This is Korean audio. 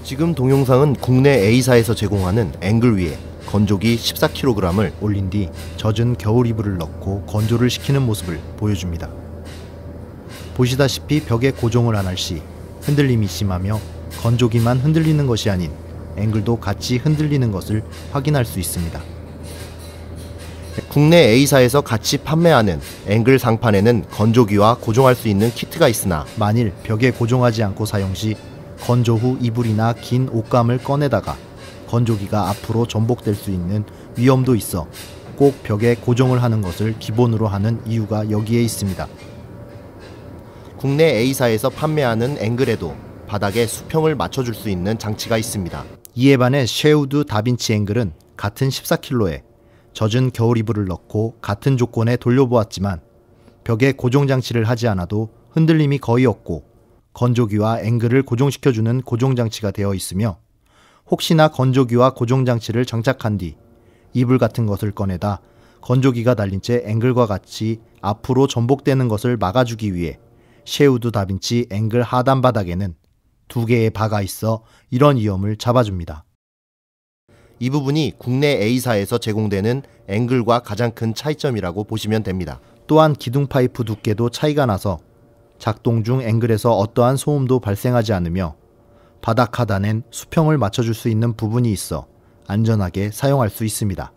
지금 동영상은 국내 A사에서 제공하는 앵글 위에 건조기 14kg을 올린 뒤 젖은 겨울 이불을 넣고 건조를 시키는 모습을 보여줍니다. 보시다시피 벽에 고정을 안 할 시 흔들림이 심하며 건조기만 흔들리는 것이 아닌 앵글도 같이 흔들리는 것을 확인할 수 있습니다. 국내 A사에서 같이 판매하는 앵글 상판에는 건조기와 고정할 수 있는 키트가 있으나 만일 벽에 고정하지 않고 사용 시 건조 후 이불이나 긴 옷감을 꺼내다가 건조기가 앞으로 전복될 수 있는 위험도 있어 꼭 벽에 고정을 하는 것을 기본으로 하는 이유가 여기에 있습니다. 국내 A사에서 판매하는 앵글에도 바닥에 수평을 맞춰줄 수 있는 장치가 있습니다. 이에 반해 쉐우드 다빈치 앵글은 같은 14kg에 젖은 겨울 이불을 넣고 같은 조건에 돌려보았지만 벽에 고정 장치를 하지 않아도 흔들림이 거의 없고 건조기와 앵글을 고정시켜주는 고정장치가 되어 있으며 혹시나 건조기와 고정장치를 장착한 뒤 이불 같은 것을 꺼내다 건조기가 달린 채 앵글과 같이 앞으로 전복되는 것을 막아주기 위해 쉐우드 다빈치 앵글 하단 바닥에는 2개의 바가 있어 이런 위험을 잡아줍니다. 이 부분이 국내 A사에서 제공되는 앵글과 가장 큰 차이점이라고 보시면 됩니다. 또한 기둥 파이프 두께도 차이가 나서 작동 중 앵글에서 어떠한 소음도 발생하지 않으며 바닥 하단엔 수평을 맞춰줄 수 있는 부분이 있어 안전하게 사용할 수 있습니다.